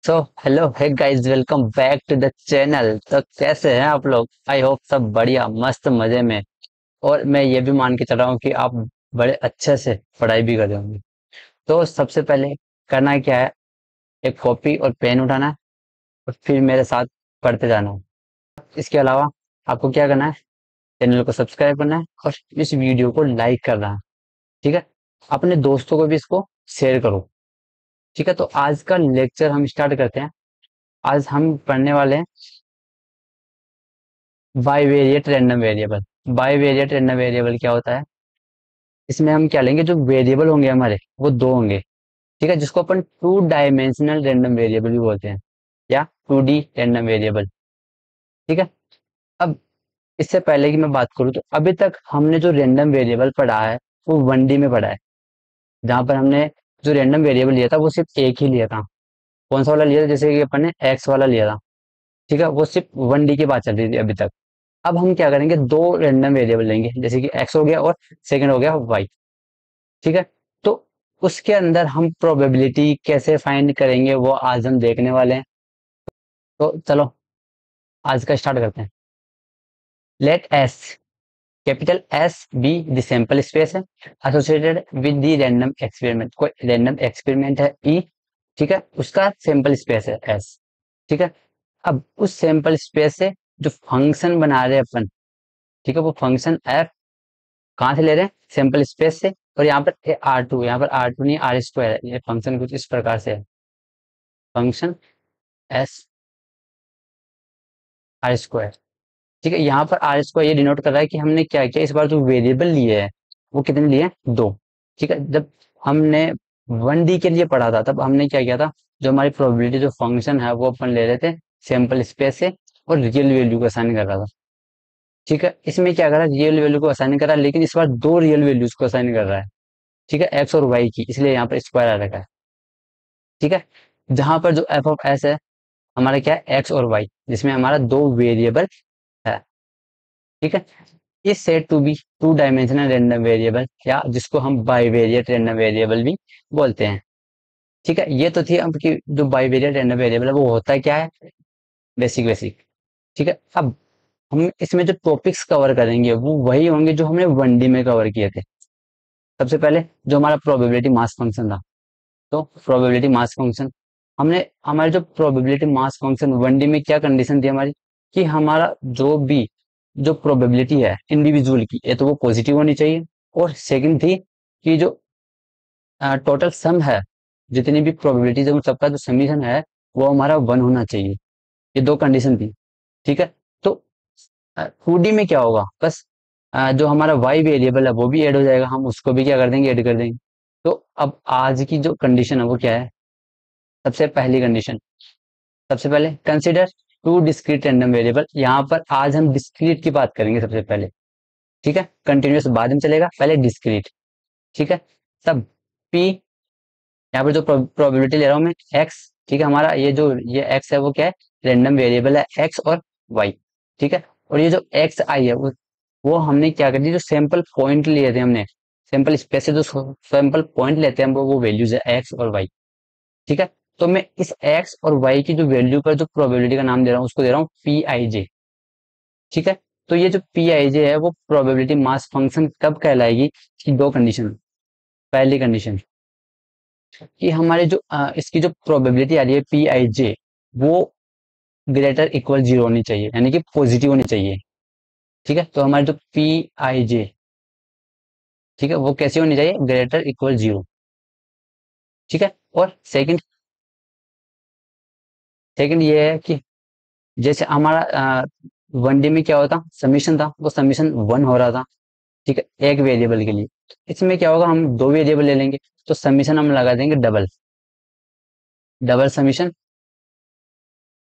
सो hello है guys, welcome back to the channel. तो कैसे हैं आप लोग? आई होप सब बढ़िया मस्त मजे में। और मैं ये भी मान के चल रहा हूँ कि आप बड़े अच्छे से पढ़ाई भी कर रहे होंगे। तो सबसे पहले करना क्या है, एक कॉपी और पेन उठाना है और फिर मेरे साथ पढ़ते जाना है। इसके अलावा आपको क्या करना है, चैनल को सब्सक्राइब करना है और इस वीडियो को लाइक करना है। ठीक है, अपने दोस्तों को भी इसको शेयर करो। ठीक है, तो आज का लेक्चर हम स्टार्ट करते हैं। आज हम पढ़ने वाले हैं bivariate random variable. Bivariate random variable क्या होता है? इसमें हम क्या लेंगे, जो वेरिएबल होंगे हमारे वो दो होंगे। ठीक है, जिसको अपन टू डायमेंशनल रैंडम वेरिएबल भी बोलते हैं या टू डी रैंडम वेरिएबल। ठीक है, अब इससे पहले की मैं बात करूँ तो अभी तक हमने जो रैंडम वेरिएबल पढ़ा है वो वन डी में पढ़ा है। जहां पर हमने जो रैंडम वेरिएबल लिया था वो सिर्फ एक ही लिया था। कौन सा वाला लिया था? जैसे कि अपन ने एक्स वाला लिया था। ठीक है, वो सिर्फ वन डी की बात चल रही थी अभी तक। अब हम क्या करेंगे, दो रैंडम वेरिएबल लेंगे, जैसे कि एक्स हो गया और सेकंड हो गया वाई। ठीक है, तो उसके अंदर हम प्रोबेबिलिटी कैसे फाइंड करेंगे वो आज हम देखने वाले हैं। तो चलो आज का स्टार्ट करते हैं। Let S, capital S be the sample space है associated with the random experiment. कोई रैंडम एक्सपेरिमेंट है ई। ठीक है, उसका सैंपल स्पेस है एस। ठीक है, अब उस सैंपल स्पेस से जो फंक्शन बना रहे हैं अपन, ठीक है, वो फंक्शन एफ कहाँ से ले रहे हैं? सैंपल स्पेस से। और यहाँ पर आर टू, यहाँ पर आर टू नहीं आर स्क्वायर है। ये फंक्शन कुछ इस प्रकार से है, फंक्शन एस आर स्क्वायर। ठीक है, यहाँ पर आर स्क्वायर ये डिनोट कर रहा है कि हमने क्या किया, इस बार जो वेरिएबल लिए है वो कितने लिए हैं? दो। ठीक है, जब हमने वन डी के लिए पढ़ा था तब हमने क्या किया था, जो हमारी प्रोबेबिलिटी जो फंक्शन है वो अपन ले रहे थे सैंपल स्पेस से और रियल वैल्यू को असाइन कर रहा था। ठीक है, इसमें क्या कर रहा है, रियल वैल्यू को असाइन कर रहा है, लेकिन इस बार दो रियल वैल्यूज को असाइन कर रहा है। ठीक है, एक्स और वाई की, इसलिए यहाँ पर स्क्वायर आ रखा है। ठीक है, जहां पर जो एफ ऑफ एस है हमारा क्या है, एक्स और वाई, जिसमें हमारा दो वेरिएबल है। ठीक है, is said to be two dimensional random variable या जिसको हम बाईवेरिएट रैंडम वेरिएबल भी बोलते हैं। ठीक है, ये तो थी अब की जो बाईवेरिएट रैंडम वेरिएबल है वो होता क्या है, बेसिक बेसिक। ठीक है, अब हम इसमें जो टॉपिक्स कवर करेंगे वो वही होंगे जो हमने वन डी में कवर किए थे। सबसे पहले जो हमारा प्रोबेबिलिटी मास फंक्शन था, तो प्रोबेबिलिटी मास फंक्शन हमने, हमारे जो probability mass function one D में क्या कंडीशन थी हमारी, कि हमारा जो भी जो प्रोबेबिलिटी है इंडिविजुअल की, ये तो वो पॉजिटिव होनी चाहिए। और सेकंड थी कि जो टोटल सम है, जितनी भी प्रोबेबिलिटीज है उन सबका जो समीशन है वो हमारा वन होना चाहिए। ये दो कंडीशन थी। ठीक है, तो टू डी में क्या होगा, बस जो हमारा वाई वेरिएबल है वो भी ऐड हो जाएगा, हम उसको भी क्या कर देंगे, ऐड कर देंगे। तो अब आज की जो कंडीशन है वो क्या है, सबसे पहली कंडीशन, सबसे पहले consider two discrete random variable. यहाँ पर आज हम डिस्क्रीट की बात करेंगे सबसे पहले। ठीक है, कंटिन्यूस बाद में चलेगा, पहले डिस्क्रीट। ठीक है, तब पी, यहाँ पर जो प्रोबेबिलिटी ले रहा हूँ मैं एक्स। ठीक है, हमारा ये जो ये एक्स है वो क्या है, रैंडम वेरिएबल है एक्स और वाई। ठीक है, और ये जो एक्स आई है वो हमने क्या कर दी, जो सैंपल पॉइंट लिए थे हमने, सैंपल स्पेस से जो सैंपल पॉइंट लेते हैं हम वो वैल्यूज है एक्स और वाई। ठीक है, तो मैं इस एक्स और वाई की जो वैल्यू पर जो प्रोबेबिलिटी का नाम दे रहा हूँ उसको दे रहा हूँ पी आई जे। ठीक है, तो ये जो पी आई जे है वो प्रोबेबिलिटी मास फंक्शन कब कहलाएगी, कि दो कंडीशन। पहली कंडीशन कि हमारे जो इसकी जो प्रोबेबिलिटी आ रही है पी आई जे, वो ग्रेटर इक्वल जीरो होनी चाहिए, यानी कि पॉजिटिव होनी चाहिए। ठीक है, तो हमारी जो पी आई जे, ठीक है, वो कैसी होनी चाहिए, ग्रेटर इक्वल जीरो। ठीक है, और सेकंड, सेकंड ये है कि जैसे हमारा वन डी में क्या होता, समीशन था, वो समीशन वन हो रहा था। ठीक है, एक वेरिएबल के लिए। इसमें क्या होगा, हम दो वेरिएबल ले लेंगे तो समीशन हम लगा देंगे डबल, डबल समीशन।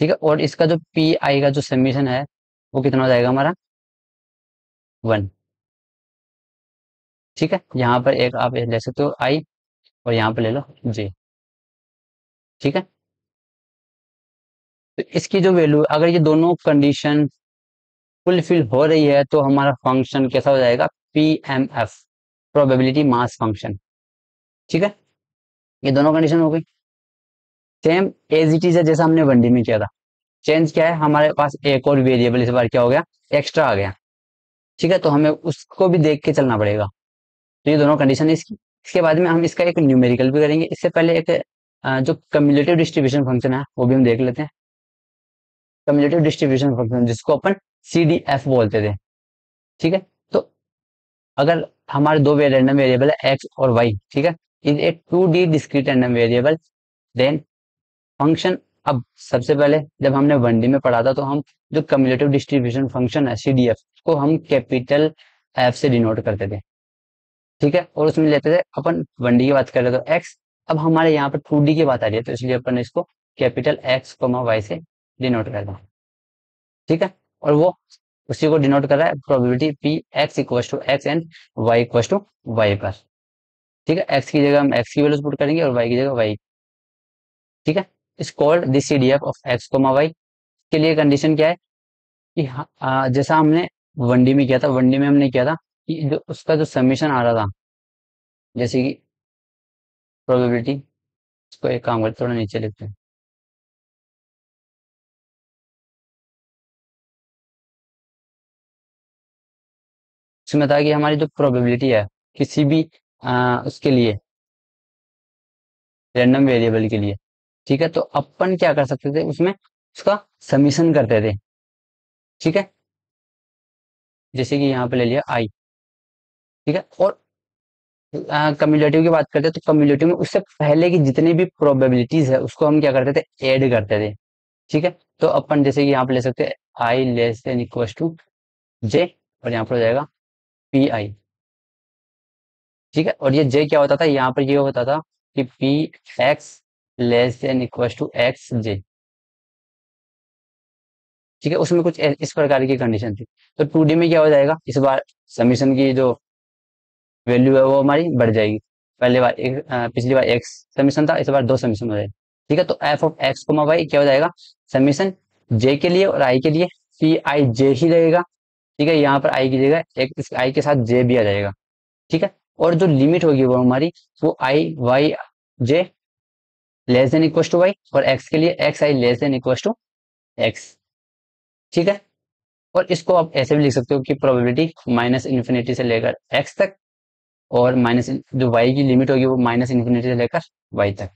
ठीक है, और इसका जो पी आई का जो समीशन है वो कितना हो जाएगा हमारा, वन। ठीक है, यहाँ पर एक आप ले सकते हो आई और यहाँ पर ले लो जे। ठीक है, तो इसकी जो वैल्यू, अगर ये दोनों कंडीशन फुलफिल हो रही है तो हमारा फंक्शन कैसा हो जाएगा, P M F, probability mass function. ठीक है, ये दोनों कंडीशन हो गई। सेम एज इट इज है जैसा हमने वनडी में किया था। चेंज क्या है, हमारे पास एक और वेरिएबल इस बार क्या हो गया, एक्स्ट्रा आ गया। ठीक है, तो हमें उसको भी देख के चलना पड़ेगा। तो ये दोनों कंडीशन है इसकी। इसके बाद में हम इसका एक न्यूमेरिकल भी करेंगे। इससे पहले एक जो कम्युलेटिव डिस्ट्रीब्यूशन फंक्शन है वो भी हम देख लेते हैं। कम्युलेटिव डिस्ट्रीब्यूशन फंक्शन जिसको अपन CDF बोलते थे। ठीक है, तो अगर हमारे दो रैंडम वेरिएबल है एक्स और वाई, ठीक है, in a 2D discrete random variable, then function. अब सबसे पहले जब हमने 1D में पढ़ा था तो हम जो कम्युलेटिव डिस्ट्रीब्यूशन फंक्शन है CDF को हम कैपिटल एफ से डिनोट करते थे। ठीक है, और उसमें लेते थे अपन 1D की बात कर रहे तो एक्स। अब हमारे यहाँ पर 2D की बात आ रही है तो इसलिए अपन इसको कैपिटल एक्स कोमा वाई से डिनोट करते हैं। ठीक है, और वो उसी को डिनोट कर रहा है probability P X equal to X and Y equal to Y पर। ठीक है, एक्स की जगह हम एक्स की वैल्यूज पुट करेंगे और वाई की जगह वाई। ठीक है, is called this CDF of X comma Y. के लिए कंडीशन क्या है कि जैसा हमने 1D में किया था, 1D में हमने किया था कि जो उसका जो समीशन आ रहा था, जैसे कि प्रोबेबिलिटी, इसको एक काम करते थोड़ा नीचे लिखते हैं। उसमें था कि हमारी जो प्रोबेबिलिटी है किसी भी उसके लिए, रैंडम वेरिएबल के लिए, ठीक है, तो अपन क्या कर सकते थे उसमें, उसका समीशन करते थे। ठीक है, जैसे कि यहाँ पे ले लिया आई। ठीक है, और कम्युलेटिव की बात करते हैं तो कम्युलेटिव में उससे पहले की जितनी भी प्रोबेबिलिटीज है उसको हम क्या करते थे, ऐड करते थे। ठीक है, तो अपन जैसे कि यहाँ पे ले सकते हैं आई लेस देन इक्वल टू जे, और यहाँ पर हो जाएगा PI। ठीक है, और ये जे क्या होता था, यहाँ पर ये होता था कि PX less than equal to XJ। ठीक है, उसमें कुछ इस प्रकार की कंडीशन थी। तो 2D में क्या हो जाएगा, इस बार समीशन की जो वैल्यू है वो हमारी बढ़ जाएगी। पहले बार पिछली बार एक्स समीशन था, इस बार दो समीशन हो जाएगा। ठीक है, तो F of X comma Y क्या हो जाएगा, समीशन जे के लिए और आई के लिए PIJ ही रहेगा। ठीक है, यहाँ पर आई की जगह एक इस आई के साथ जे भी आ जाएगा। ठीक है, और जो लिमिट होगी वो हमारी, वो IYJ less than equal to Y, और एक्स के लिए XI less than equal to X. ठीक है, और इसको आप ऐसे भी लिख सकते हो कि प्रोबेबिलिटी माइनस इन्फिनिटी से लेकर एक्स तक, और माइनस जो वाई की लिमिट होगी वो माइनस इन्फिनिटी से लेकर वाई तक।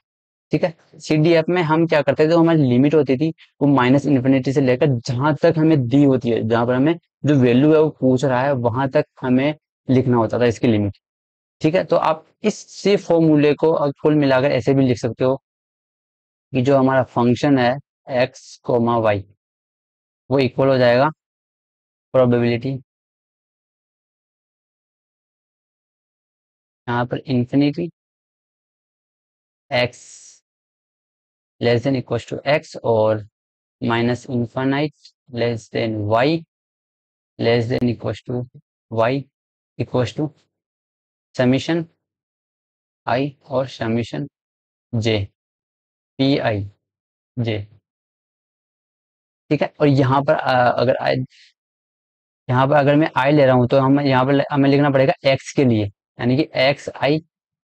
ठीक है, CDF में हम क्या करते थे, जो हमारी लिमिट होती थी वो माइनस इन्फिनिटी से लेकर जहां तक हमें दी होती है, जहां पर हमें जो वैल्यू है वो पूछ रहा है वहां तक हमें लिखना होता था इसकी लिमिट। ठीक है, तो आप इसी फॉर्मूले को कुल मिलाकर ऐसे भी लिख सकते हो कि जो हमारा फंक्शन है एक्स कोमा वाई, वो इक्वल हो जाएगा प्रोबेबिलिटी, यहाँ पर infinity X less than equal to X, और minus infinite less than Y less than equal to Y equal to summation I और समीशन जे, PIJ। ठीक है, और यहाँ पर अगर मैं आई ले रहा हूँ तो हम यहाँ पर हमें लिखना पड़ेगा एक्स के लिए, यानी कि XI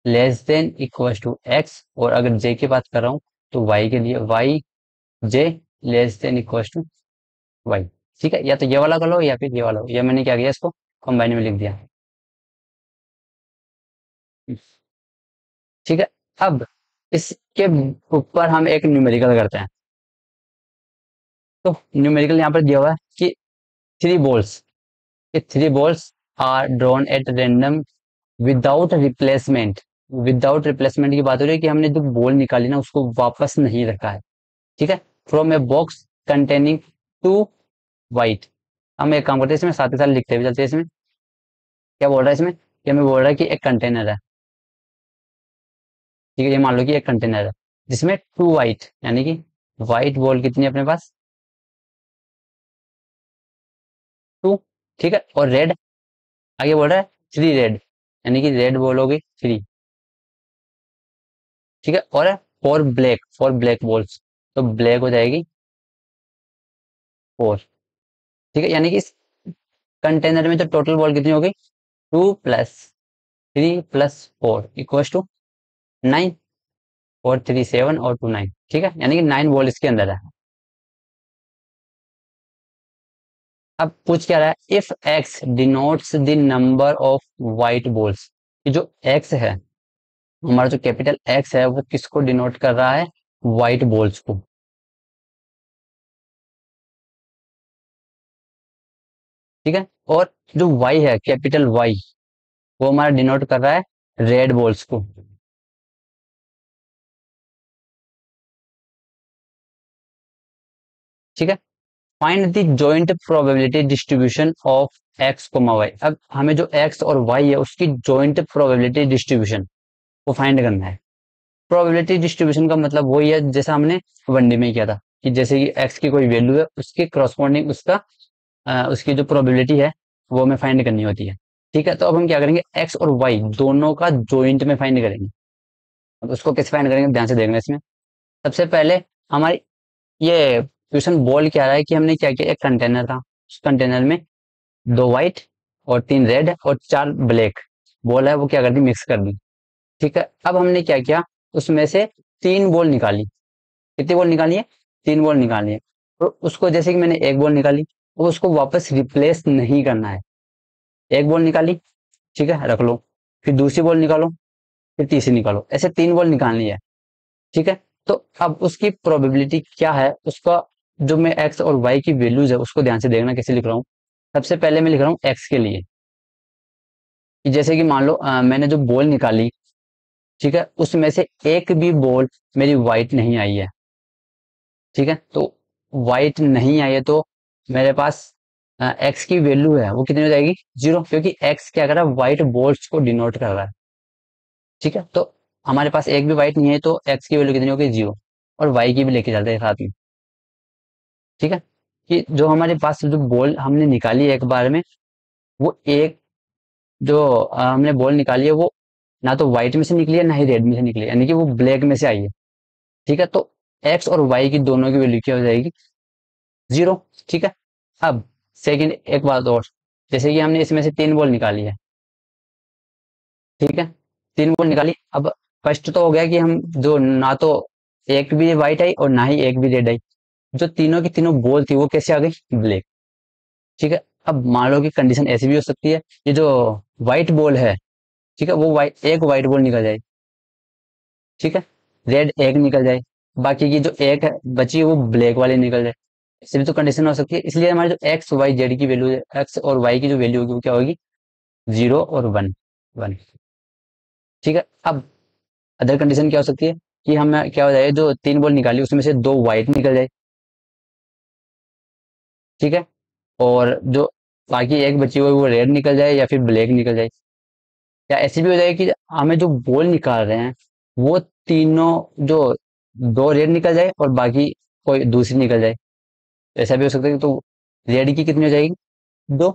less than equal to X, और अगर जे की बात कर रहा हूँ तो वाई के लिए YJ less than equal to Y. ठीक है, या तो ये वाला कर लो या फिर ये वाला, या मैंने क्या किया इसको कंबाइन में लिख दिया। ठीक है, अब इसके ऊपर हम एक न्यूमेरिकल करते हैं। तो न्यूमेरिकल यहाँ पर दिया हुआ है कि थ्री बॉल्स, ये three balls are drawn at random without replacement. Without replacement की बात हो रही है कि हमने जो बॉल निकाली ना उसको वापस नहीं रखा है। ठीक है, from a box containing two white. हम एक काम करते हैं इसमें साथ ही साथ लिखते हुए चलते हैं। इसमें क्या बोल रहा है, इसमें ये हमें बोल रहा है कि एक कंटेनर है। ठीक है, ये मान लो कि एक कंटेनर है जिसमें टू वाइट, यानी कि वाइट बॉल कितनी है अपने पास, टू। ठीक है, और रेड आगे बोल रहा है थ्री रेड, यानी कि रेड बॉल होगी थ्री। ठीक है, और फोर ब्लैक बॉल्स, तो ब्लैक हो जाएगी फोर। ठीक है, यानी कि इस कंटेनर में तो टोटल बॉल कितनी होगी, two plus three plus four equal to nine. और 3 7 और 2 9, ठीक है, यानी कि 9 बॉल इसके अंदर है। अब पूछ क्या रहा है, if x denotes the number of white balls, ये जो एक्स है, हमारा जो कैपिटल एक्स है वो किसको डिनोट कर रहा है, वाइट बॉल्स को, ठीक है। और जो वाई है, कैपिटल वाई, वो हमारा डिनोट कर रहा है रेड बॉल्स को, ठीक है। Find the joint probability distribution of X comma Y, अब हमें जो एक्स और वाई है उसकी जॉइंट प्रोबेबिलिटी डिस्ट्रीब्यूशन वो फाइंड करना है। प्रोबेबिलिटी डिस्ट्रीब्यूशन का मतलब वही है जैसा हमने वनडे में किया था, कि जैसे कि एक्स की कोई वैल्यू है उसके करस्पॉन्डिंग उसका उसकी जो प्रोबेबिलिटी है वो हमें फाइंड करनी होती है, ठीक है। तो अब हम क्या करेंगे, एक्स और वाई दोनों का जॉइंट में फाइंड करेंगे। अब उसको कैसे फाइंड करेंगे, ध्यान से देखना इसमें। सबसे पहले हमारी ये क्वेश्चन बोल क्या रहा है कि हमने क्या किया, एक कंटेनर था, उस कंटेनर में 2 व्हाइट और 3 रेड और 4 ब्लैक बॉल है, वो क्या कर दी, मिक्स कर दी, ठीक है। अब हमने क्या किया, उसमें से 3 बॉल निकाली। कितनी बॉल निकाली है, 3 बॉल निकाली है। तो उसको जैसे कि मैंने एक बॉल निकाली, तो उसको वापस रिप्लेस नहीं करना है। एक बॉल निकाली, ठीक है, रख लो, फिर दूसरी बॉल निकालो, फिर तीसरी निकालो, ऐसे 3 बॉल निकालनी है, ठीक है। तो अब उसकी प्रोबेबिलिटी क्या है, उसका जो मैं एक्स और वाई की वैल्यूज है उसको ध्यान से देखना कैसे लिख रहा हूँ। सबसे पहले मैं लिख रहा हूँ एक्स के लिए, कि जैसे कि मान लो मैंने जो बॉल निकाली, ठीक है, उसमें से एक भी बॉल मेरी वाइट नहीं आई है, ठीक है। तो वाइट नहीं आई है तो मेरे पास एक्स की वैल्यू है वो कितनी हो जाएगी, 0, क्योंकि एक्स क्या कर रहा है, व्हाइट बॉल्स को डिनोट कर रहा है, ठीक है। तो हमारे पास एक भी वाइट नहीं है तो एक्स की वैल्यू कितनी होगी, 0। और वाई की भी लेके चलते हैं साथ में, ठीक है। कि जो हमारे पास जो बॉल हमने निकाली है एक बार में, वो एक जो हमने बॉल निकाली है वो ना तो व्हाइट में से निकली है ना ही रेड में से निकली है, यानी कि वो ब्लैक में से आई है, ठीक है। तो एक्स और वाई की दोनों की वैल्यू क्या हो जाएगी, 0, ठीक है। अब सेकंड एक बात और, जैसे कि हमने इसमें से 3 बॉल निकाली है, ठीक है, 3 बॉल निकाली। अब फर्स्ट तो हो गया कि हम जो ना तो एक भी व्हाइट आई और ना ही एक भी रेड आई, जो तीनों की तीनों बॉल थी वो कैसे आ गई, ब्लैक, ठीक है। अब मान लो कि कंडीशन ऐसी भी हो सकती है, ये जो व्हाइट बॉल है, ठीक है, वो व्हाइट एक व्हाइट बॉल निकल जाए, ठीक है, रेड एक निकल जाए, बाकी की जो एक है बची है वो ब्लैक वाली निकल जाए, ऐसी भी तो कंडीशन हो सकती है। इसलिए हमारे जो एक्स वाई जेड की वैल्यू है, एक्स और वाई की जो वैल्यू होगी वो क्या होगी, 0 और 1, 1, ठीक है। अब अदर कंडीशन क्या हो सकती है, कि हमें क्या हो जाए, जो 3 बॉल निकाली उसमें से 2 व्हाइट निकल जाए, ठीक है, और जो बाकी एक बची हुई वो रेड निकल जाए या फिर ब्लैक निकल जाए, या ऐसी भी हो जाए कि हमें जो बॉल निकाल रहे हैं वो तीनों जो 2 रेड निकल जाए और बाकी कोई दूसरी निकल जाए, ऐसा भी हो सकता है। तो रेड की कितनी हो जाएगी, 2,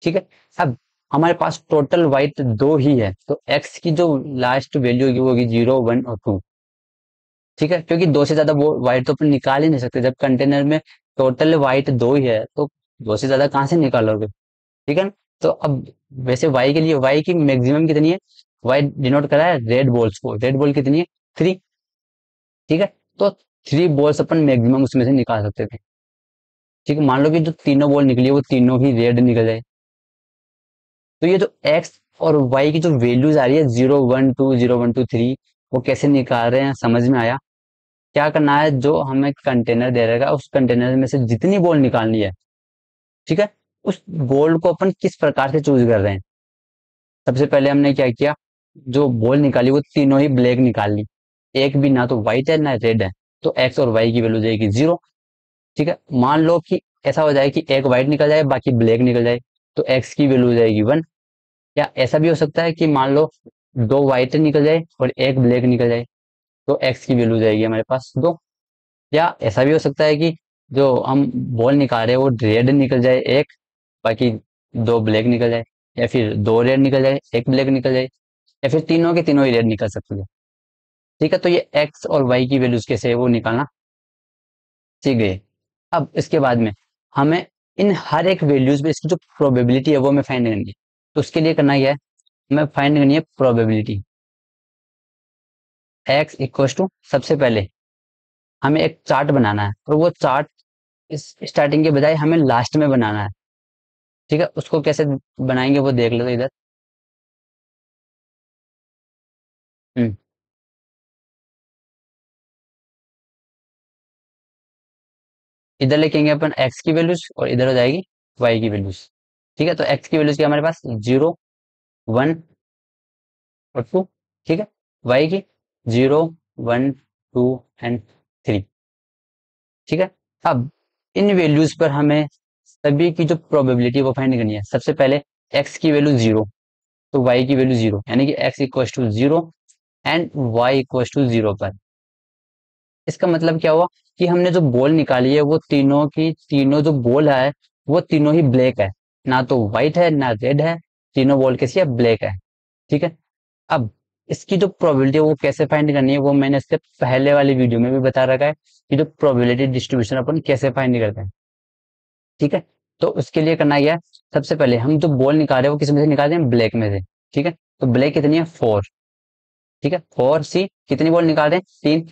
ठीक है। अब हमारे पास टोटल व्हाइट 2 ही है, तो एक्स की जो लास्ट वैल्यू होगी वो होगी 0 1 और 2, ठीक है, क्योंकि 2 से ज्यादा वो व्हाइट तो अपन निकाल ही नहीं सकते, जब कंटेनर में टोटल व्हाइट 2 ही है तो 2 से ज्यादा कहाँ से निकालोगे, ठीक है ना। तो अब वैसे वाई के लिए, वाई की मैक्सिमम कितनी है, वाई डिनोट करा है रेड बॉल्स को, रेड बॉल कितनी है, 3, ठीक है। तो 3 बॉल्स अपन मैक्सिमम उसमें से निकाल सकते थे, ठीक है। मान लो कि जो तीनों बॉल निकली है वो तीनों ही रेड निकल जाए, तो ये जो एक्स और वाई की जो वैल्यूज आ रही है, 0 1 2 0 1 2 3, वो कैसे निकाल रहे हैं समझ में आया। क्या करना है, जो हमें कंटेनर दे रहेगा उस कंटेनर में से जितनी बॉल निकालनी है, ठीक है, उस बॉल को अपन किस प्रकार से चूज कर रहे हैं। सबसे पहले हमने क्या किया, जो बॉल निकाली वो तीनों ही ब्लैक निकाल ली, एक भी ना तो व्हाइट है ना रेड है, तो एक्स और वाई की वैल्यू जाएगी 0, ठीक है। मान लो कि ऐसा हो जाए कि एक व्हाइट निकल जाए बाकी ब्लैक निकल जाए, तो एक्स की वैल्यू हो जाएगी 1। या ऐसा भी हो सकता है कि मान लो 2 व्हाइट निकल जाए और एक ब्लैक निकल जाए, तो एक्स की वैल्यू जाएगी हमारे पास 2। या ऐसा भी हो सकता है कि जो हम बॉल निकाल रहे हैं वो रेड निकल जाए एक, बाकी 2 ब्लैक निकल जाए, या फिर 2 रेड निकल जाए एक ब्लैक निकल जाए, या फिर तीनों के तीनों ही रेड निकल सकती है, ठीक है। तो ये एक्स और वाई की वैल्यूज कैसे है वो निकालना सीख गए। अब इसके बाद में हमें इन हर एक वैल्यूज में इसकी जो प्रोबेबिलिटी है वो हमें फाइंड करनी है। तो उसके लिए करना क्या है, हमें फाइंड करनी है प्रोबेबिलिटी, एक्स इक्व टू, सबसे पहले हमें एक चार्ट बनाना है और वो चार्ट इस स्टार्टिंग के बजाय हमें लास्ट में बनाना है। ठीक है, उसको कैसे बनाएंगे वो देख लो इधर। हम्म, इधर लिखेंगे अपन एक्स की वैल्यूज और इधर हो जाएगी वाई की वैल्यूज। ठीक है, तो एक्स की वैल्यूज क्या हमारे पास 0, 1 और 2। ठीक है, वाई की 0, 1, 2 एंड 3। ठीक है, अब इन वैल्यूज पर हमें सभी की जो प्रोबेबिलिटी वो फाइंड करनी है। सबसे पहले एक्स की वैल्यू 0, तो वाई की वैल्यू 0, यानी कि X equal to 0 and Y equal to 0 पर। इसका मतलब क्या हुआ कि हमने जो बॉल निकाली है वो तीनों की तीनों जो बॉल है वो तीनों ही ब्लैक है, ना तो व्हाइट है ना रेड है, तीनों बॉल कैसी है, ब्लैक है। ठीक है, अब इसकी जो प्रोबेबिलिटी है वो कैसे फाइंड करनी है वो मैंने इससे पहले वाली वीडियो में भी बता रखा है कि जो प्रोबेबिलिटी डिस्ट्रीब्यूशन अपन कैसे फाइंड करते हैं। ठीक है, तो उसके लिए करना क्या है, सबसे पहले हम जो बॉल निकाल रहे हैं वो किस में से निकाल रहे हैं, ब्लैक में से। ठीक है, तो ब्लैक कितनी है, 4। ठीक है, 4 सी कितनी बॉल निकाल रहे हैं, 3,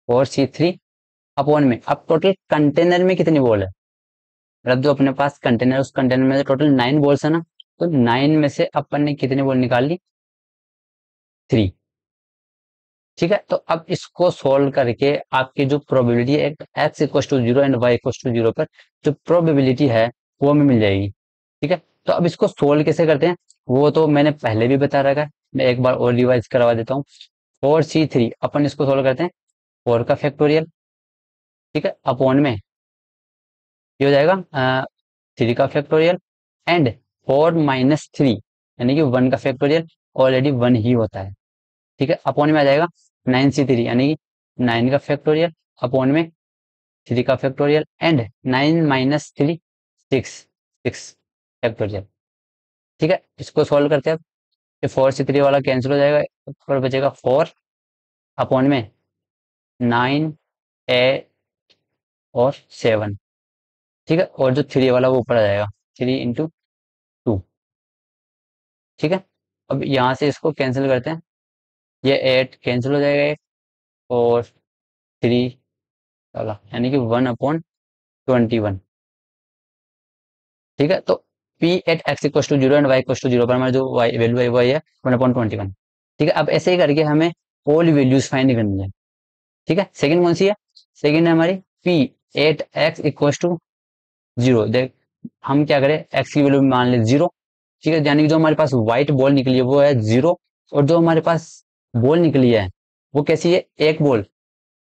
4 C 3 अपॉन में। अब टोटल कंटेनर में कितनी बॉल है, मतलब जो अपने पास कंटेनर, उस कंटेनर में टोटल 9 बॉल्स है ना, तो 9 में से अपन ने कितनी बॉल निकाल ली, 3। ठीक है, तो अब इसको सोल्व करके आपकी जो प्रोबेबिलिटी है X equal to 0 and Y equal to 0 पर जो प्रोबेबिलिटी है वो हमें मिल जाएगी। ठीक है, तो अब इसको सोल्व कैसे करते हैं वो तो मैंने पहले भी बता रखा है, मैं एक बार और रिवाइज करवा देता हूँ। 4C 3 अपन इसको सोल्व करते हैं, 4 का फैक्टोरियल। ठीक है, अपॉन में ये हो जाएगा 3 का फैक्टोरियल एंड 4 - 3 यानी कि 1 का फैक्टोरियल, ऑलरेडी 1 ही होता है। ठीक है, अपॉन में आ जाएगा 9C 3 यानी कि 9 का फैक्टोरियल अपॉन में 3 का फैक्टोरियल एंड 9 - 3 6, 6 फैक्टोरियल। ठीक है, इसको सॉल्व करते हैं अब। ये 4C 3 वाला कैंसिल हो जाएगा, ऊपर बचेगा 4 अपॉन में 9, 8 और 7। ठीक है, और जो 3 वाला वो ऊपर आ जाएगा, 3 × 2। ठीक है, अब यहाँ से इसको कैंसिल करते हैं, ये 8 कैंसिल हो जाएगा एक, और 3 वाला यानी कि 1/21। ठीक है, तो P at X equal to 0 and Y equal to 0 पर हमारा जो वाई वैल्यू है वो है 1/21। ठीक है, अब ऐसे ही करके हमें ऑल वैल्यूज फाइंड करनी है। ठीक है, सेकंड कौन सी है, सेकंड है हमारी P at X equal to 0। देख, हम क्या करें, एक्स की वैल्यू मान ले 0। ठीक है, यानी कि जो हमारे पास व्हाइट बॉल निकली है वो है 0, और जो हमारे पास बॉल निकली है वो कैसी है, एक बॉल,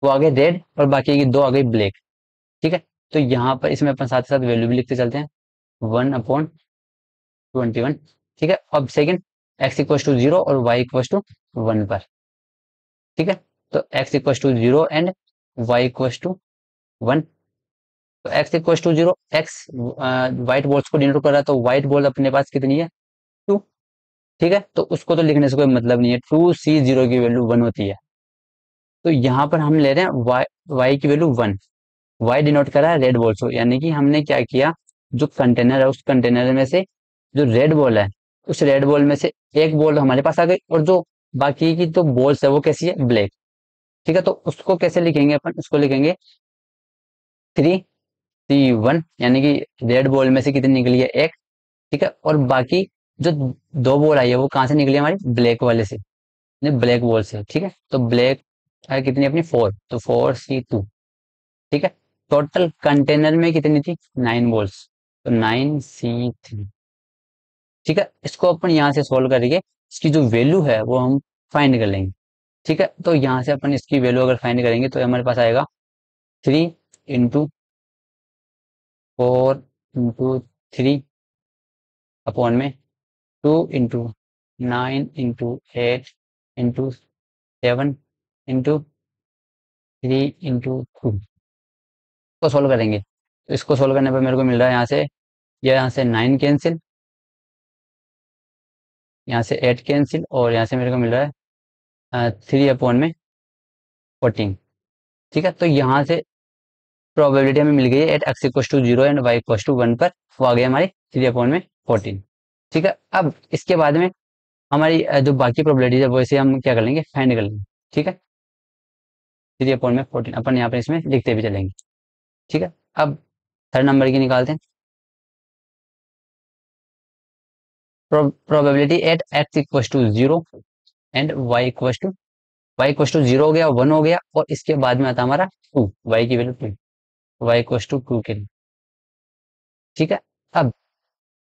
वो आगे रेड और बाकी की 2 आ गई ब्लैक। ठीक है, तो यहाँ पर इसमें अपन साथ साथ वैल्यू भी लिखते चलते हैं, 1/21। ठीक है, अब सेकंड एक्स इक्व टू 0 और वाई इक्व टू 1 पर। ठीक है, तो X equal to 0 and Y equal to 1। तो X equal to 0, X white balls को डिनोट कर रहा है, तो व्हाइट बॉल अपने पास कितनी है, 2। ठीक है, तो उसको तो लिखने से कोई मतलब नहीं है, 2C 0 की वैल्यू 1 होती है। तो यहाँ पर हम ले रहे हैं वाई की वैल्यू 1, वाई डिनोट कर रहा है रेड बॉल को, यानी कि हमने क्या किया, जो कंटेनर है उस कंटेनर में से जो रेड बॉल है, उस रेड बॉल में से एक बॉल हमारे पास आ गई, और जो बाकी की जो बॉल्स है वो कैसी है, ब्लैक। ठीक है, तो उसको कैसे लिखेंगे अपन, उसको लिखेंगे 3C 1, यानी कि रेड बॉल में से कितनी निकली है, एक। ठीक है, और बाकी जो 2 बॉल आई है वो कहाँ से निकली है, हमारी ब्लैक वाले से, ब्लैक बॉल से। ठीक है, तो ब्लैक है कितनी अपनी 4, तो 4C 2। ठीक है, टोटल कंटेनर में कितनी थी, 9 बॉल्स, तो 9C 3। ठीक है, इसको अपन यहाँ से सोल्व करेंगे, इसकी जो वैल्यू है वो हम फाइंड कर लेंगे। ठीक है, तो यहाँ से अपन इसकी वैल्यू अगर फाइंड करेंगे तो हमारे पास आएगा 3 × 4 × 3 अपॉन में 2 × 9 × 8 × 7 × 3 × 2 को सोल्व करेंगे, तो इसको सोल्व करने पर मेरे को मिल रहा है यहाँ से, यहाँ से 9 कैंसिल, यहाँ से 8 कैंसिल, और यहाँ से मेरे को मिल रहा है 3/14। ठीक है, तो यहाँ से प्रोबेबिलिटी हमें मिल गई है at X equal to 0 and Y equal to 1 पर, वो आ गई हमारी 3/14। ठीक है, अब इसके बाद में हमारी जो बाकी प्रोबेबिलिटी है वो इसे हम क्या कर लेंगे, फाइंड कर लेंगे। ठीक है, 3/14 अपन यहाँ पर इसमें लिखते भी चलेंगे। ठीक है, अब थर्ड नंबर की निकालते हैं। Probability at X equal to 0 and y equal to 0 हो गया, 1 हो गया, और इसके बाद में आता हमारा 2, y की वैल्यू 2, y इक्व टू 2 के लिए। ठीक है, अब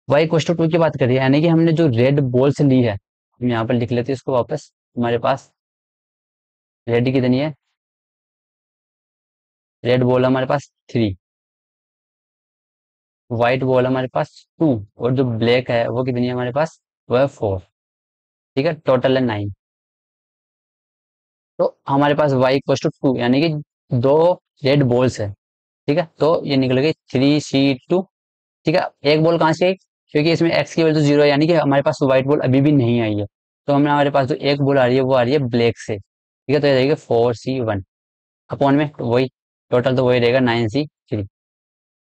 y इक्व टू 2 की बात करिए, यानी कि हमने जो रेड बॉल्स ली है, हम यहाँ पर लिख लेते हैं इसको वापस। हमारे पास रेड कितनी है, रेड बॉल हमारे पास 3, व्हाइट बॉल हमारे पास 2, और जो ब्लैक है वो कितनी है हमारे पास, वो है 4। ठीक है, टोटल है 9। तो हमारे पास y इक्व टू 2, यानी कि दो रेड बॉल्स है। ठीक है, तो ये निकल गई 3C2। ठीक है, एक बॉल कहाँ से आई, क्योंकि इसमें x की वैल्यू 0 है, यानी कि हमारे पास व्हाइट बॉल अभी भी नहीं आई है, तो हमारे पास जो एक बॉल आ रही है वो आ रही है ब्लैक से। ठीक है, तो ये रहेगा 4C1 अपॉन में वही, टोटल तो वही रहेगा 9C3।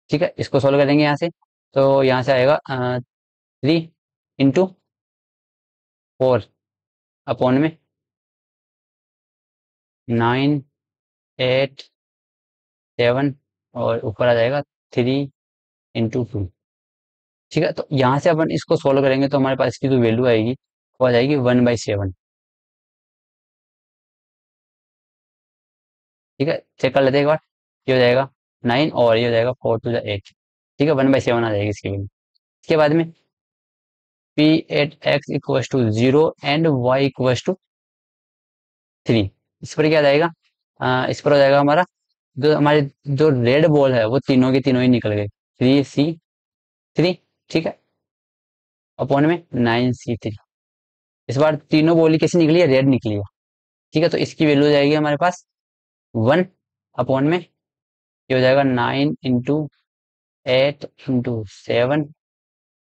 ठीक है, इसको सोल्व करेंगे यहाँ से, तो यहाँ से आएगा 3 इंटू 4 अपॉन में 9, 8, 7, और ऊपर आ जाएगा 3 इंटू 2। ठीक है, तो यहाँ से अपन इसको सोल्व करेंगे तो हमारे पास इसकी जो वैल्यू आएगी वो आ जाएगी 1/7। ठीक है, चेक कर लेते हैं एक बार। ये हो जाएगा 9, और ये हो जाएगा 4 to the 8। ठीक है, 1/7 आ जाएगी इसकी वैल्यू। इसके बाद में P at X equal to 0 and y equal to 3, इस पर क्या आ जाएगा, इस पर हो जाएगा हमारा, जो हमारे जो रेड बॉल है वो तीनों के तीनों ही निकल गए, 3C3। ठीक है, अपॉन में 9C3। इस बार तीनों बॉल कैसी निकली है, रेड निकली है। ठीक है, तो इसकी वैल्यू हो जाएगी हमारे पास 1 अपॉन में, ये हो जाएगा 9 इंटू 8 इंटू 7,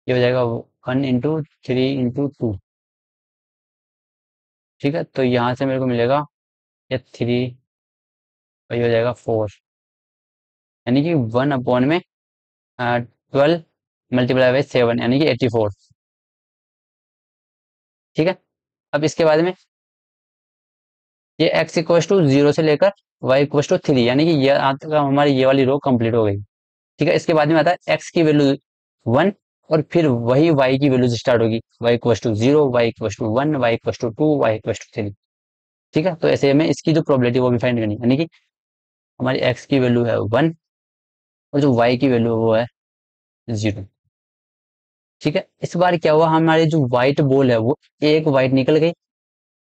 ये हो जाएगा 1 इंटू 3 इंटू 2। ठीक है, तो यहाँ से मेरे को मिलेगा ये 3, और ये हो जाएगा 4, यानी कि 1 अपॉन में 12 × 7 यानी कि 84। ठीक है, अब इसके बाद में ये x इक्व टू 0 से लेकर y इक्व टू 3, यानी कि ये आज तक हमारी ये वाली रो कंप्लीट हो गई। ठीक है, इसके बाद में आता है x की वैल्यू 1, और फिर वही y की वैल्यू से स्टार्ट होगी, y equal to 0, y equal to 1, y equal to 2, y equal to 3। ठीक है, तो ऐसे हमें इसकी जो प्रोबेबिलिटी वो भी फाइंड करनी है, यानी कि हमारी x की वैल्यू है 1, और जो y की वैल्यू है वो है 0। ठीक है, इस बार क्या हुआ, हमारी जो व्हाइट बॉल है वो एक व्हाइट निकल गई,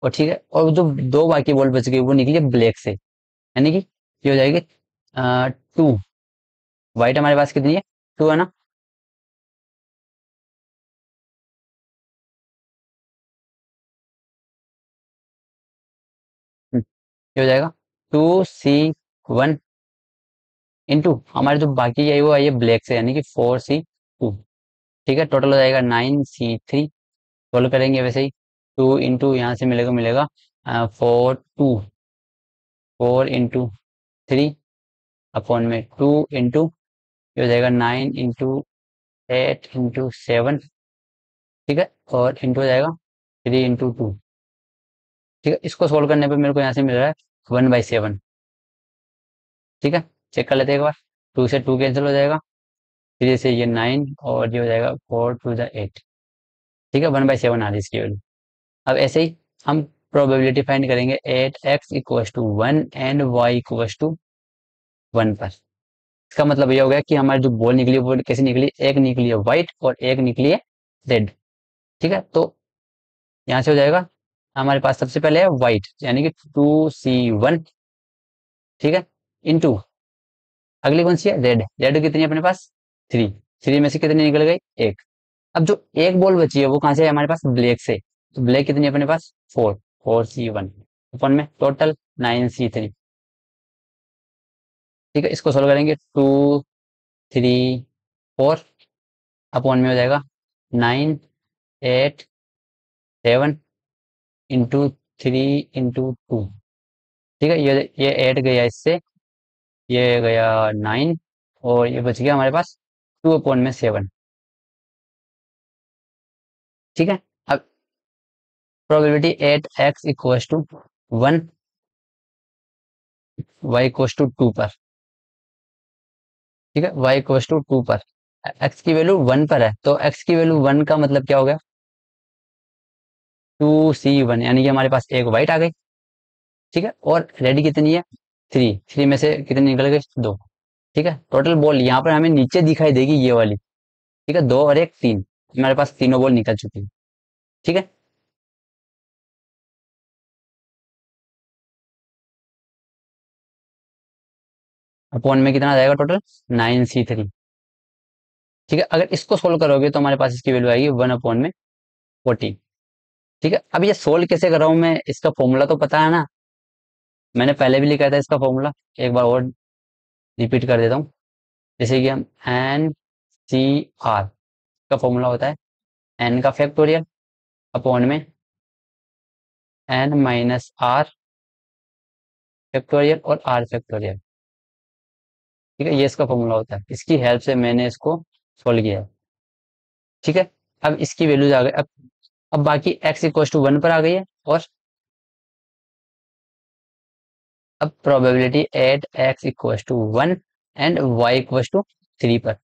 और ठीक है, और जो दो बाकी बॉल बच गई वो निकली ब्लैक से, यानी कि ये हो जाएगी 2। व्हाइट हमारे पास कितनी है, 2 है ना। ये हो जाएगा 2C1 इंटू हमारे जो बाकी है वो आई है ब्लैक से, यानी कि 4C2। ठीक है, टोटल हो जाएगा 9C3। सोल्व करेंगे वैसे ही, 2 इंटू यहाँ से मिलेगा मिलेगा 4 अपॉन में 2 इंटू, ये हो जाएगा 9 इंटू 8 इंटू 7। ठीक है, और इंटू हो जाएगा 3 इंटू 2। ठीक है, इसको सोल्व करने पे मेरे को यहाँ से मिल रहा है 1/7। ठीक है, चेक कर लेते हैं एक बार। 2 से 2 कैंसिल हो जाएगा, 3 से ये 9, और ये हो जाएगा 4 to the 8। ठीक है, 1/7 आ रही है इसकी वैल्यू। अब ऐसे ही हम प्रोबेबिलिटी फाइंड करेंगे 8x equal to 1 and y equal to 1 पर। इसका मतलब ये हो गया कि हमारी जो बॉल निकली वो कैसी निकली, एक निकली है व्हाइट और एक निकली है रेड। ठीक है, तो यहाँ से हो जाएगा हमारे पास सबसे पहले है व्हाइट, यानी कि 2C1। ठीक है, इंटू अगली कौन सी है, रेड। रेड कितनी है अपने पास, 3। 3 में से कितनी निकल गई, एक। अब जो एक बॉल बची है वो कहाँ से है हमारे पास, ब्लैक से। तो ब्लैक कितनी है अपने पास, 4C1 अपन में टोटल 9C3। ठीक है, इसको सोल्व करेंगे, 2, 3, 4 अपॉन में हो जाएगा 9, 8, 7 इंटू 3 इंटू 2। ठीक है, ये 8 गया इससे, ये गया 9, और ये बच गया हमारे पास 2/7। ठीक है, अब probability 8x equal to 1, y equals to 2 पर। ठीक है, y इक्वल्स टू 2 पर x की वैल्यू 1 पर है, तो x की वैल्यू 1 का मतलब क्या हो गया, 2c1, यानी कि हमारे पास एक वाइट आ गई। ठीक है, और रेड कितनी है, 3, 3 में से कितनी निकल गई, 2। ठीक है, टोटल बॉल यहाँ पर हमें नीचे दिखाई देगी ये वाली। ठीक है, 2 और 1 3, हमारे पास तीनों बॉल निकल चुकी है। ठीक है, अपॉन में कितना आ जाएगा टोटल, 9c3। ठीक है, अगर इसको सोल्व करोगे तो हमारे पास इसकी वैल्यू आएगी 1/14। ठीक है, अब ये सोल्व कैसे कर रहा हूं मैं, इसका फॉर्मूला तो पता है ना, मैंने पहले भी लिखा था इसका फॉर्मूला, एक बार और रिपीट कर देता हूँ। जैसे कि हम NCR का फॉर्मूला होता है n का फैक्टोरियल अपॉन में n-r फैक्टोरियल और r फैक्टोरियल। ठीक है, ये इसका फॉर्मूला होता है, इसकी हेल्प से मैंने इसको सोल्व किया है। ठीक है, अब इसकी वैल्यूज आ गई, अब बाकी x इक्वल टू 1 पर आ गई है, और अब probability at x equal to 1 and y equal to 3 पर।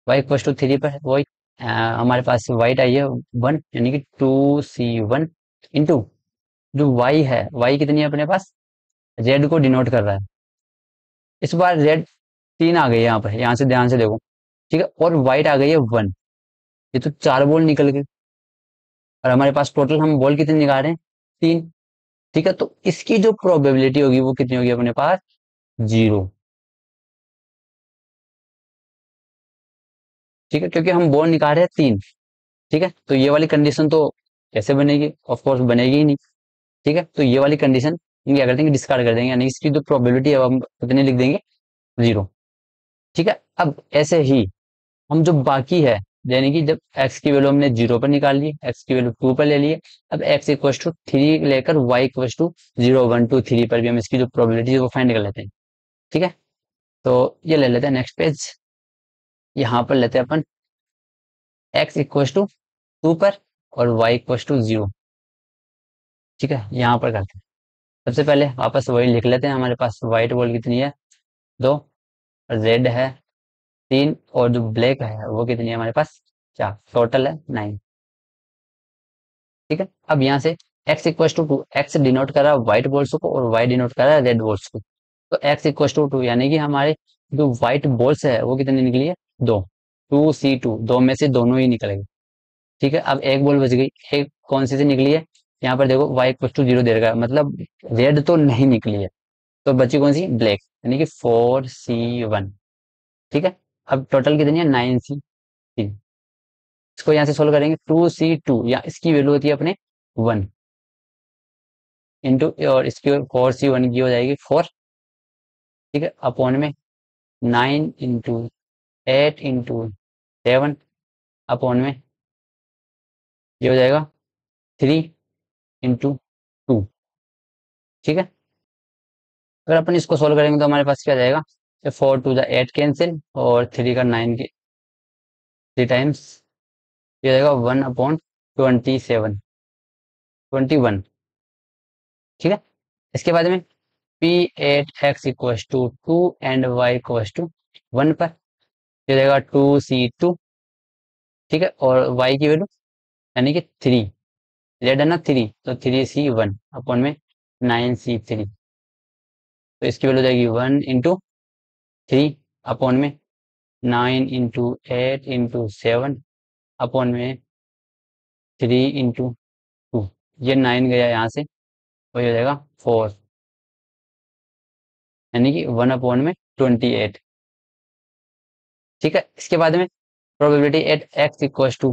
y इक्वल टू 3 पर वही हमारे पास वाइट आई है 1, यानी कि 2c1 इंटू जो y है, y कितनी है अपने पास, रेड को डिनोट कर रहा है। इस बार रेड 3 आ गई है यहाँ पर, यहाँ से ध्यान से देखो। ठीक है, और व्हाइट आ गई है 1, ये तो 4 बॉल निकल गए, और हमारे पास टोटल हम बॉल कितने निकाल रहे हैं, 3। ठीक है, तो इसकी जो प्रोबेबिलिटी होगी वो कितनी होगी अपने पास, 0। ठीक है, क्योंकि हम बॉल निकाल रहे हैं 3। ठीक है, तो ये वाली कंडीशन तो कैसे बनेगी, ऑफ कोर्स बनेगी ही नहीं। ठीक है, तो ये वाली कंडीशन हम क्या कर देंगे, डिस्कार्ड कर देंगे, यानी इसकी जो प्रोबेबिलिटी है वो हम कितनी लिख देंगे, 0। ठीक है, अब ऐसे ही हम जो बाकी है, यानी कि जब x की वैल्यू हमने 0 पर निकाल ली, x की वैल्यू 2 पर ले लिए, अब x इक्वल टू 3 लेकर y इक्वल टू 0 1 2 3 पर भी हम इसकी जो प्रोबेबिलिटी है वो फाइंड कर लेते हैं। ठीक है, तो ये ले लेते हैं नेक्स्ट पेज, यहाँ पर लेते हैं अपन x इक्वल टू 2 पर और y इक्वल टू 0। ठीक है, यहाँ पर करते हैं, सबसे पहले वापस वही लिख लेते हैं, हमारे पास व्हाइट बॉल कितनी है, 2, रेड है 3, और जो ब्लैक है वो कितनी है हमारे पास, 4, टोटल है 9। ठीक है, अब यहाँ से x equal to 2, X denote कर रहा है व्हाइट बॉल्स को और y डिनोट कर रहा है रेड बॉल्स को, तो x इक्वल टू 2, यानी कि हमारे जो व्हाइट बॉल्स है वो कितनी निकली है, 2, 2c2, दो में से दोनों ही निकलेगी। ठीक है, अब एक बॉल बच गई, एक कौन सी निकली है, यहाँ पर देखो y इक्वल टू 0 दे रखा है, मतलब रेड तो नहीं निकली है, तो बची कौन सी, ब्लैक, यानी कि 4c1। ठीक है, अब टोटल कितनी है, 9c3। इसको यहाँ से सोल्व करेंगे, 2c2 या इसकी वैल्यू होती है अपने 1 इंटू, और इसकी 4c1 की हो जाएगी 4। ठीक है, अपॉन में 9 इंटू 8 इंटू 7 अपॉन में ये हो जाएगा 3 इंटू 2। ठीक है, अगर अपन इसको सोल्व करेंगे तो हमारे पास क्या जाएगा, 4 टू द 8 कैंसिल, और 3 का 9 के 3 टाइम्स, ये हो जाएगा 1/27, 21। ठीक है, इसके बाद में P8x equal to 2 and y equal to 1 पर, ये रहेगा 2c2। ठीक है, और y की वैल्यू यानी कि 3, लेट है ना 3, तो 3c1 अपॉन में 9c3, तो इसकी वैल्यू जाएगी 1 इंटू 3 अपॉन में 9 इंटू 8 इंटू 7 अपॉन में 3 इंटू 2, ये 9 गया यहाँ से, वही हो जाएगा 4, यानी कि 1 अपॉन में 28। ठीक है, इसके बाद में probability at x equal to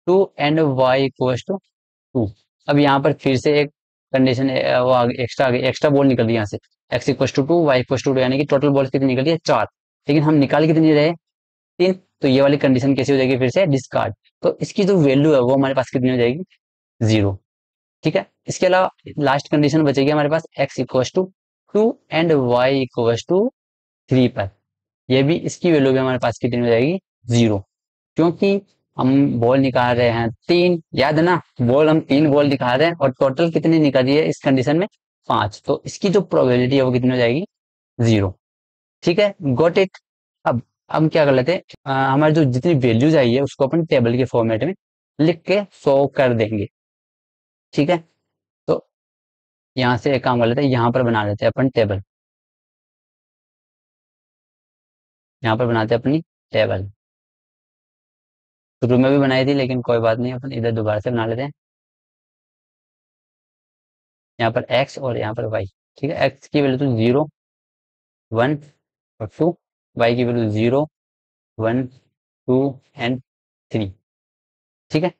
2 and y equal to 2। अब यहाँ पर फिर से एक कंडीशन वो आगे एक्स्ट्रा आ गई, एक्स्ट्रा बॉल निकल रही है यहाँ से, x equal to 2 y equal to 2, यानी कि टोटल बॉल कितनी निकल रही है, 4, लेकिन हम निकाल कितनी रहे, 3, तो ये वाली कंडीशन कैसी हो जाएगी, फिर से डिस्कार्ड, तो इसकी जो वैल्यू है वो हमारे पास कितनी हो जाएगी, 0। ठीक है, इसके अलावा लास्ट कंडीशन बचेगी हमारे पास x equal to 2 and y equal to 3 पर, ये भी इसकी वैल्यू भी हमारे पास कितनी हो जाएगी, 0, क्योंकि हम बॉल निकाल रहे हैं 3, याद है ना, बॉल हम 3 बॉल निकाल रहे हैं और टोटल कितनी निकल रही है इस कंडीशन में, 5, तो इसकी जो प्रोबेबिलिटी है वो कितनी हो जाएगी, 0। ठीक है, गॉट इट। अब हम क्या कर लेते हैं, हमारी जो जितनी वैल्यूज आई है उसको अपन टेबल के फॉर्मेट में लिख के शो कर देंगे। ठीक है, तो यहाँ से एक काम कर लेते हैं, यहाँ पर बना लेते हैं अपन टेबल। यहाँ पर बनाते हैं अपनी टेबल। शुरू में भी बनाई थी लेकिन कोई बात नहीं, अपन इधर दोबारा से बना लेते हैं। यहाँ पर एक्स और यहाँ पर वाई। ठीक है, एक्स की वैल्यू तो 0, 1 और 2, वाई की वैल्यू 0, 1, 2 एंड 3। ठीक है,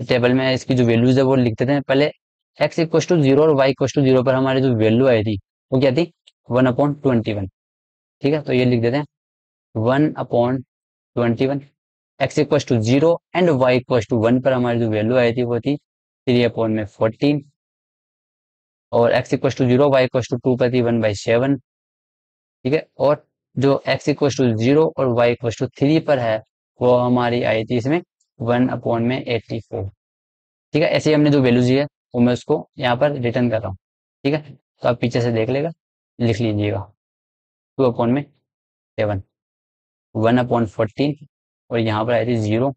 टेबल में इसकी जो वैल्यूज है वो लिख देते हैं पहले। एक्स इक्व टू 0 और वाई इक्व टू 0 पर हमारी जो वैल्यू आई थी वो क्या थी, 1/21। ठीक है, तो ये लिख देते हैं 1/21। X equal to 0 and Y equal to 1 पर हमारी जो वैल्यू आई थी वो थी 3/14। और X equal to 0, Y equal to 2 पर थी 1/7। ठीक है, और जो एक्स इक्व टू 0 और वाई इक्व टू 3 पर है वो हमारी आई थी इसमें 1/84। ठीक है, ऐसे ही हमने जो वैल्यूज दी है वो मैं उसको यहाँ पर रिटर्न कर रहा हूँ। ठीक है, तो आप पीछे से देख लेगा, लिख लीजिएगा 2/7, 1/14, और यहाँ पर आई थी 0,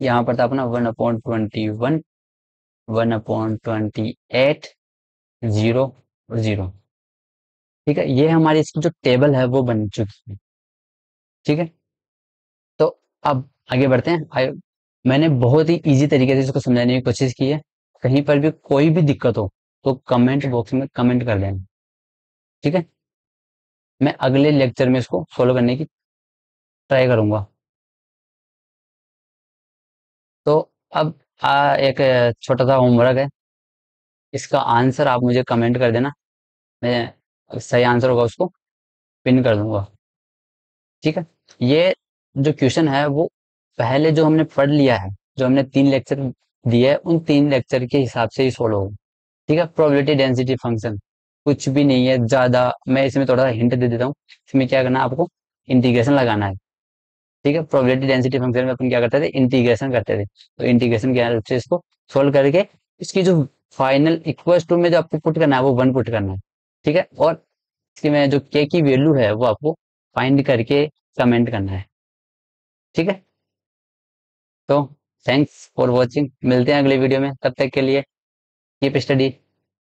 यहाँ पर था अपना 1/21, 1/28, 0 और 0। ठीक है, ये हमारी इसकी जो टेबल है वो बन चुकी है। ठीक है, तो अब आगे बढ़ते हैं। मैंने बहुत ही इजी तरीके से इसको समझाने की कोशिश की है। कहीं पर भी कोई भी दिक्कत हो तो कमेंट बॉक्स में कमेंट कर देना। ठीक है, मैं अगले लेक्चर में इसको फॉलो करने की ट्राई करूंगा। तो अब एक छोटा सा होमवर्क है, इसका आंसर आप मुझे कमेंट कर देना, मैं सही आंसर होगा उसको पिन कर दूंगा। ठीक है, ये जो क्वेश्चन है वो पहले जो हमने पढ़ लिया है, जो हमने 3 लेक्चर दिए हैं उन 3 लेक्चर के हिसाब से ही सोल्व होगा। ठीक है, प्रोबेबिलिटी डेंसिटी फंक्शन कुछ भी नहीं है ज्यादा। मैं इसमें थोड़ा सा हिंट दे देता हूँ, इसमें क्या करना है आपको, इंटीग्रेशन लगाना है। ठीक है, प्रोबेबिलिटी डेंसिटी फंक्शन में अपन क्या करते थे, इंटीग्रेशन करते थे। तो इंटीग्रेशन के हेल्प से इसको सोल्व करके इसकी जो फाइनल इक्वल्स टू में जो आपको पुट करना है वो 1 पुट करना है। ठीक है, और इसकी में जो के की वैल्यू है वो आपको फाइंड करके कमेंट करना है। ठीक है, तो थैंक्स फॉर वॉचिंग, मिलते हैं अगले वीडियो में, तब तक के लिए कीप स्टडी।